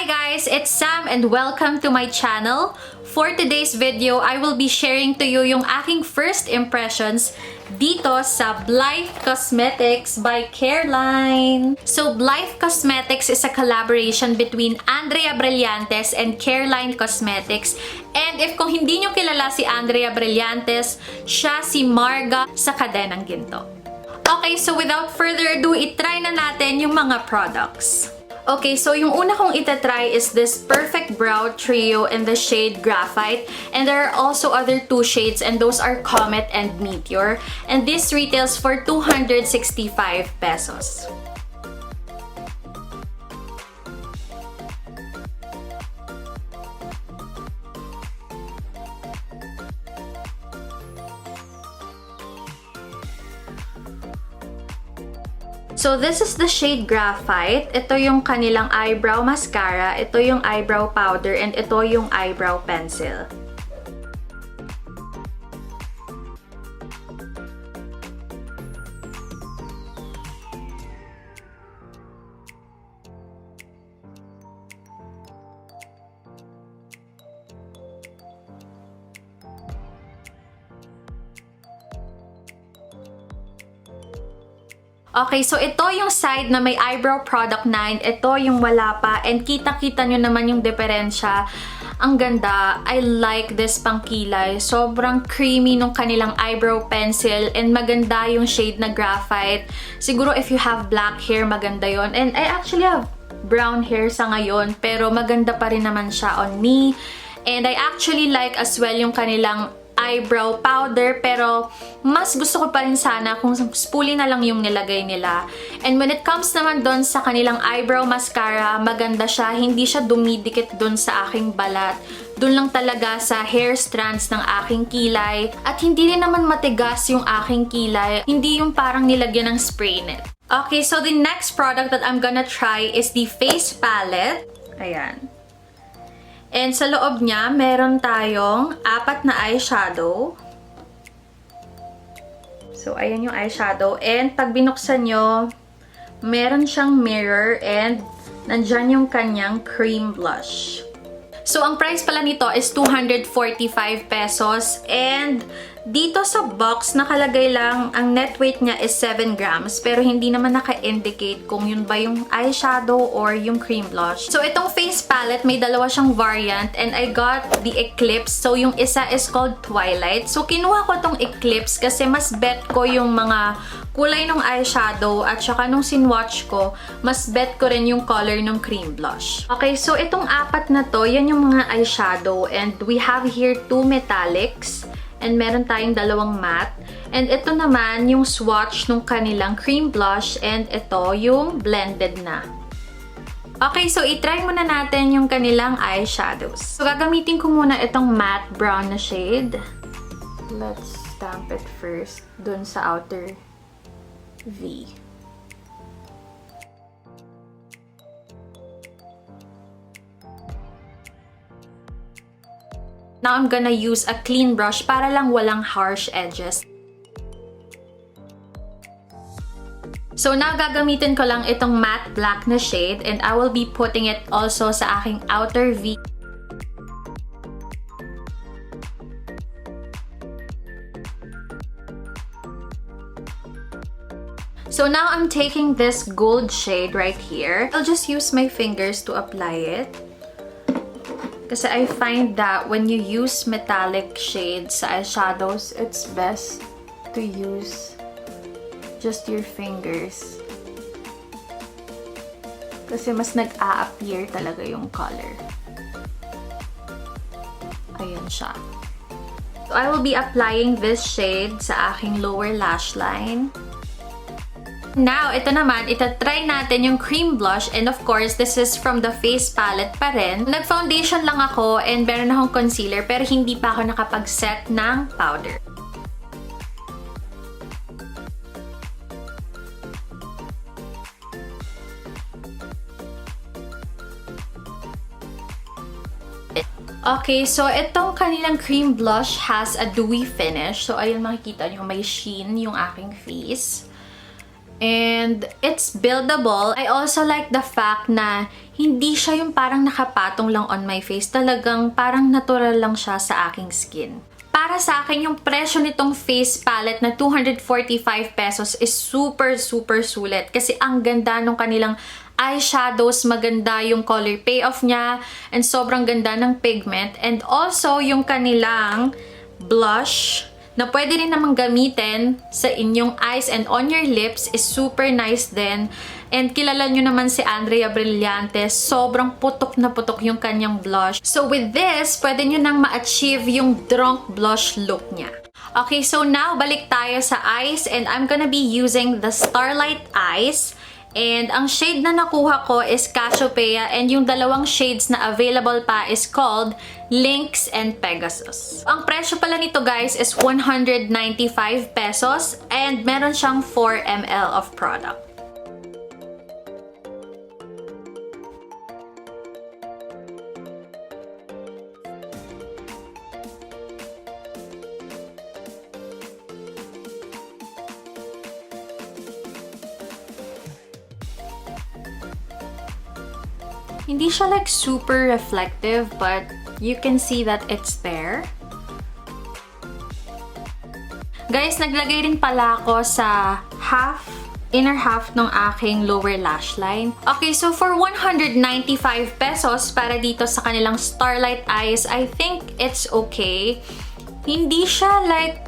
Hi guys, it's Sam and welcome to my channel. For today's video, I will be sharing to you yung aking first impressions dito sa Blythe Cosmetics by Careline. So Blythe Cosmetics is a collaboration between Andrea Brillantes and Careline Cosmetics. And if kung hindi nyo kilala si Andrea Brillantes, siya si Marga sa Kadenang Ginto. Okay, so without further ado, itry na natin yung mga products. Okay, so yung una kong itatry is this Perfect Brow Trio in the shade Graphite. And there are also other two shades and those are Comet and Meteor. And this retails for 265 pesos. So this is the shade Graphite. Ito yung kanilang eyebrow mascara, ito yung eyebrow powder, and ito yung eyebrow pencil. Okay, so ito yung side na may eyebrow product 9. Ito yung wala pa. And kita-kita nyo naman yung diferensya. Ang ganda. I like this pangkilay. Sobrang creamy nung kanilang eyebrow pencil. And maganda yung shade na Graphite. Siguro if you have black hair, maganda yon. And I actually have brown hair sa ngayon. Pero maganda pa rin naman siya on me. And I actually like as well yung kanilang eyebrow powder, pero mas gusto ko pa rin sana kung spoolie na lang yung nilagay nila. And when it comes naman doon sa kanilang eyebrow mascara, maganda siya, hindi siya dumidikit doon sa aking balat. Doon lang talaga sa hair strands ng aking kilay. At hindi rin naman matigas yung aking kilay, hindi yung parang nilagyan ng spray net. Okay, so the next product that I'm gonna try is the face palette. Ayan. And sa loob niya, meron tayong 4 na eyeshadow. So, ayan yung eyeshadow. And pag binuksan nyo, meron siyang mirror and nandyan yung kanyang cream blush. So, ang price pala nito is 245 pesos. And dito sa box, nakalagay lang, ang net weight niya is 7 grams. Pero hindi naman naka-indicate kung yun ba yung eyeshadow or yung cream blush. So, itong face palette, may dalawa siyang variant. And I got the Eclipse. So, yung isa is called Twilight. So, kinuha ko tong Eclipse kasi mas bet ko yung mga kulay ng eyeshadow at saka nung sinwatch ko, mas bet ko rin yung color ng cream blush. Okay, so itong 4 na to, yan yung mga eyeshadow. And we have here 2 metallics. And meron tayong 2 matte. And ito naman yung swatch ng kanilang cream blush. And ito yung blended na. Okay, so itry muna natin yung kanilang eyeshadows. So gagamitin ko muna itong matte brown na shade. Let's stamp it first dun sa outer V. Now, I'm gonna use a clean brush para lang walang harsh edges. So, now gagamitin ko lang itong matte black na shade and I will be putting it also sa aking outer V. So, now I'm taking this gold shade right here. I'll just use my fingers to apply it. Kasi I find that when you use metallic shades sa eyeshadows, it's best to use just your fingers. Kasi mas nag-a-appear talaga yung color. Ayan siya. So I will be applying this shade sa aking lower lash line. Now, ito naman, itatry natin yung cream blush and of course, this is from the face palette pa rin. Nag-foundation lang ako and meron akong concealer pero hindi pa ako nakapag-set ng powder. Okay, so itong kanilang cream blush has a dewy finish. So, ayun makikita nyo, may sheen yung aking face. And it's buildable. I also like the fact na hindi siya yung parang nakapatong lang on my face. Talagang parang natural lang siya sa aking skin. Para sa akin, yung presyo nitong face palette na 245 pesos is super sulit. Kasi ang ganda nung kanilang eyeshadows, maganda yung color payoff niya, and sobrang ganda ng pigment. And also, yung kanilang blush, na pwede rin namang gamitin sa inyong eyes and on your lips, is super nice din. And kilala nyo naman si Andrea Brillantes, sobrang putok na putok yung kanyang blush. So with this, pwede nyo nang ma-achieve yung drunk blush look niya. Okay, so now balik tayo sa eyes, and I'm gonna be using the Starlight eyes. And ang shade na nakuha ko is Cassiopeia, and yung dalawang shades na available pa is called Lynx and Pegasus. Ang presyo pala nito guys is 195 pesos, and meron siyang 4 ml of product. Hindi siya like super reflective, but you can see that it's there. Guys, naglagay rin pala ako sa inner half ng aking lower lash line. Okay, so for 195 pesos para dito sa kanilang Starlight eyes, I think it's okay. Hindi siya like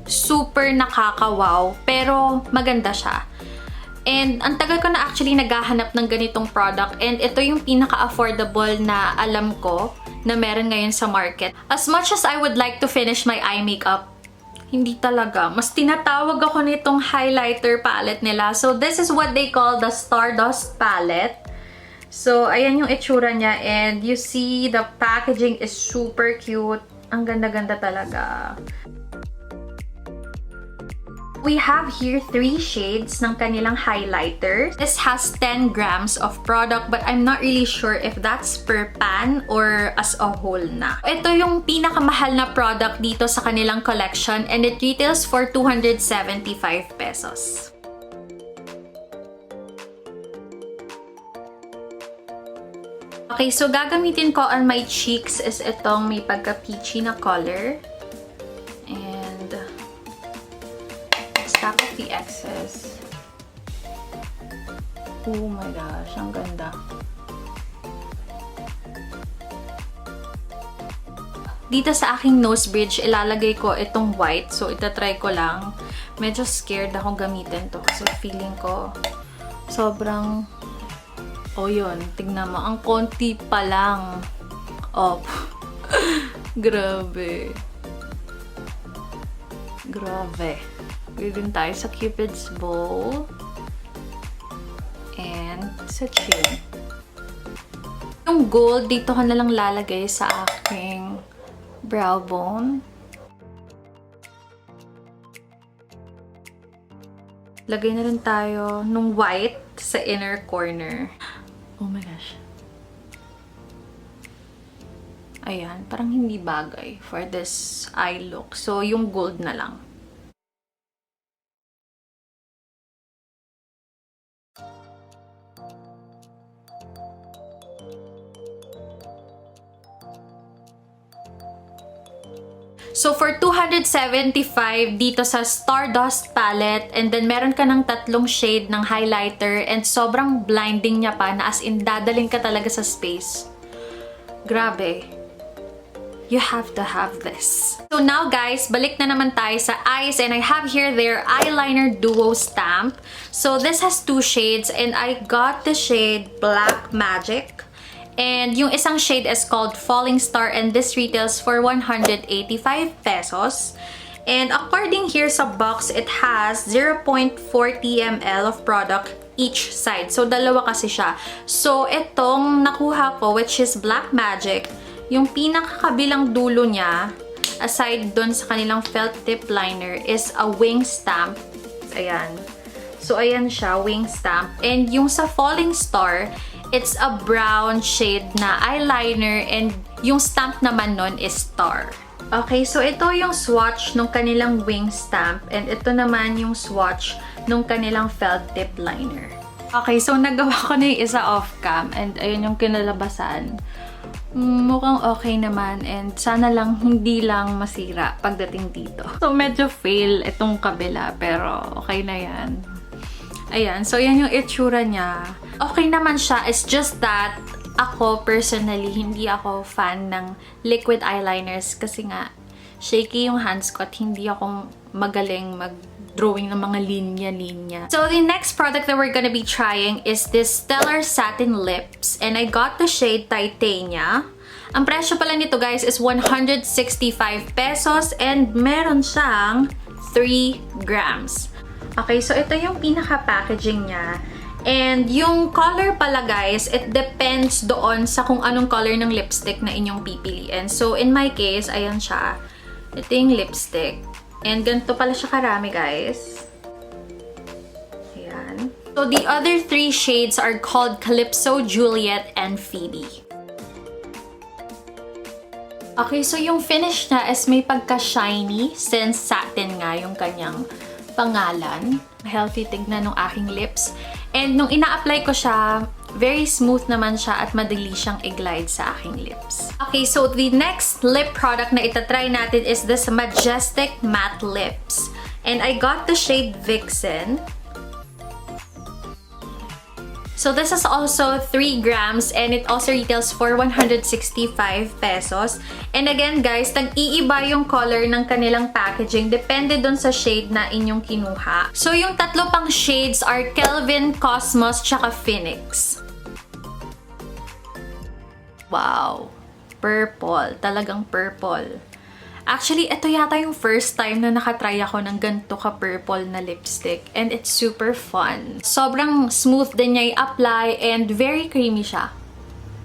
super nakakawaw, pero maganda siya. And ang tagal ko na actually naghahanap ng ganitong product, and ito yung pinaka-affordable na alam ko na meron ngayon sa market. As much as I would like to finish my eye makeup, hindi talaga. Mas tinatawag ako nitong highlighter palette nila. So this is what they call the Stardust palette. So ayan yung itsura niya, and you see the packaging is super cute. Ang ganda-ganda talaga. We have here 3 shades ng kanilang highlighter. This has 10 grams of product, but I'm not really sure if that's per pan or as a whole na. Ito yung pinakamahal na product dito sa kanilang collection, and it retails for 275 pesos. Okay, so gagamitin ko on my cheeks is itong may pagka-peachy na color. Tap off the excess. Oh my gosh, ang ganda. Dito sa aking nose bridge, ilalagay ko itong white. So, itatry ko lang. Medyo scared ako gamitin to. So, feeling ko sobrang... Oh, yun. Tignan mo. Ang konti pa lang. Oh. Grabe. Grabe. Din tayo sa Cupid's bow and sa chin. Yung gold, dito ko na lang lalagay sa aking brow bone. Lagay na rin tayo nung white sa inner corner. Oh my gosh. Ayan, parang hindi bagay for this eye look. So, yung gold na lang. So, for 275 dito sa Stardust palette, and then meron ka ng 3 shade ng highlighter, and sobrang blinding niya pa, na as in dadaling ka talaga sa space. Grabe. You have to have this. So now guys, balik na naman tayo sa eyes, and I have here their eyeliner duo stamp. So this has 2 shades, and I got the shade Black Magic. And yung isang shade is called Falling Star, and this retails for 185 pesos. And according here sa box, it has 0.40 ml of product each side. So, dalawa kasi siya. So, itong nakuha ko, which is Black Magic, yung pinakakabilang dulo niya, aside dun sa kanilang felt tip liner, is a wing stamp. Ayan. So, ayan siya, wing stamp. And yung sa Falling Star, it's a brown shade na eyeliner, and yung stamp naman nun is star. Okay, so ito yung swatch ng kanilang wing stamp, and ito naman yung swatch nung kanilang felt tip liner. Okay, so nagawa ko na yung isa off-cam and ayun yung kinalabasan. Mukhang okay naman and sana lang hindi lang masira pagdating dito. So medyo fail itong kabila pero okay na yan. Ayan, so yan yung itsura niya. Okay naman siya, it's just that ako personally hindi ako fan ng liquid eyeliners kasi nga shaky yung hands ko at hindi ako magaling mag-drawing ng mga linya-linya. So the next product that we're gonna be trying is this Stellar Satin Lips and I got the shade Titania. Ang presyo pala nito guys is 165 pesos and meron siyang 3 grams. Okay, so ito yung pinaka-packaging niya. And yung color pala guys, it depends doon sa kung anong color ng lipstick na inyong pipiliin. So in my case, ayan siya. Ito yung lipstick. And ganito pala siya karami guys. Ayan. So the other 3 shades are called Calypso, Juliet, and Phoebe. Okay, so yung finish niya is may pagka-shiny since satin nga yung kanyang pangalan. Healthy tignan ng aking lips. And nung ina-apply ko siya, very smooth naman siya at madali siyang i-glide sa aking lips. Okay, so the next lip product na itatry natin is this Majestic Matte Lips. And I got the shade Vixen. So this is also 3 grams and it also retails for 165 pesos. And again guys, nag-iiba yung color ng kanilang packaging. Depende dun sa shade na inyong kinuha. So yung tatlo pang shades are Kelvin, Cosmos, tsaka Phoenix. Wow! Purple. Talagang purple. Actually, ito yata yung first time na nakatry ako ng ganito ka-purple na lipstick. And it's super fun. Sobrang smooth din niya i-apply and very creamy siya.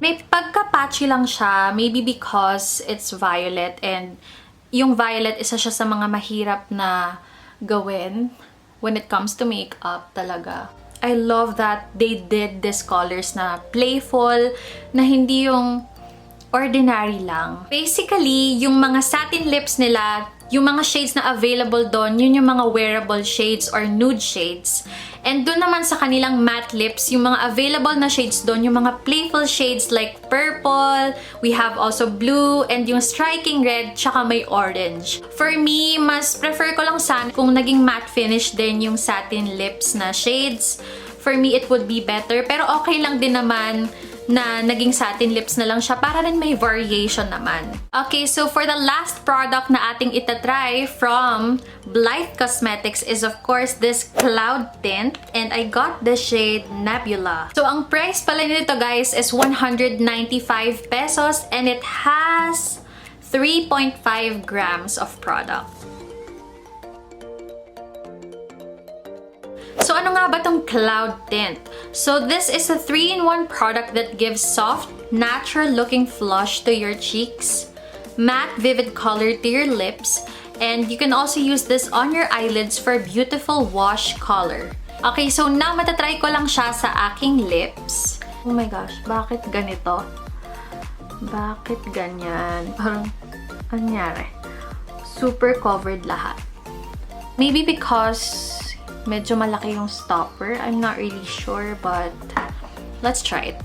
May pagka-patchy lang siya, maybe because it's violet. And yung violet, isa siya sa mga mahirap na gawin when it comes to makeup talaga. I love that they did these colors na playful, na hindi yung ordinary lang. Basically, yung mga satin lips nila, yung mga shades na available doon, yun yung mga wearable shades or nude shades. And doon naman sa kanilang matte lips, yung mga available na shades doon, yung mga playful shades like purple, we have also blue, and yung striking red, tsaka may orange. For me, mas prefer ko lang sana kung naging matte finish din yung satin lips na shades. For me, it would be better. Pero okay lang din naman na naging satin lips na lang siya para rin may variation naman. Okay, so for the last product na ating itatry from Blythe Cosmetics is of course this Cloud Tint and I got the shade Nebula. So ang price pala nito guys is 195 pesos and it has 3.5 grams of product. So ano nga ba tong Cloud Tint? So this is a 3-in-1 product that gives soft, natural-looking flush to your cheeks, matte, vivid color to your lips, and you can also use this on your eyelids for beautiful wash color. Okay, so now matatry ko lang siya sa aking lips. Oh my gosh, bakit ganito? Bakit ganyan? Parang, ano nangyari? Super covered lahat. Maybe because medyo malaki yung stopper. I'm not really sure, but let's try it.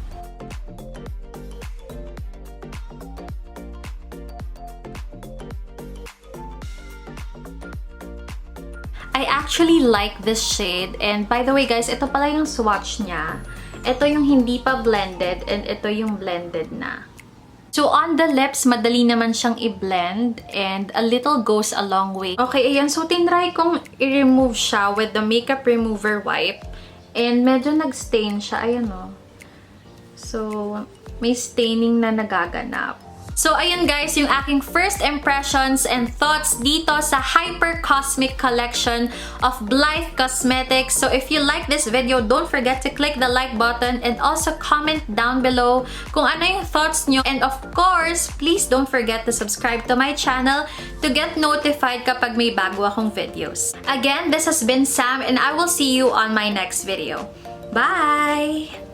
I actually like this shade. And by the way guys, ito pala yung swatch niya. Ito yung hindi pa blended and ito yung blended na. So, on the lips, madali naman siyang i-blend and a little goes a long way. Okay, ayan. So, tinry kong i-remove siya with the makeup remover wipe. And medyo nag-stain siya. Ayan o. So, may staining na nagaganap. So, ayun guys, yung aking first impressions and thoughts dito sa Hyper Cosmic collection of Blythe Cosmetics. So, if you like this video, don't forget to click the like button and also comment down below kung ano yung thoughts nyo. And of course, please don't forget to subscribe to my channel to get notified kapag may bago akong videos. Again, this has been Sam and I will see you on my next video. Bye!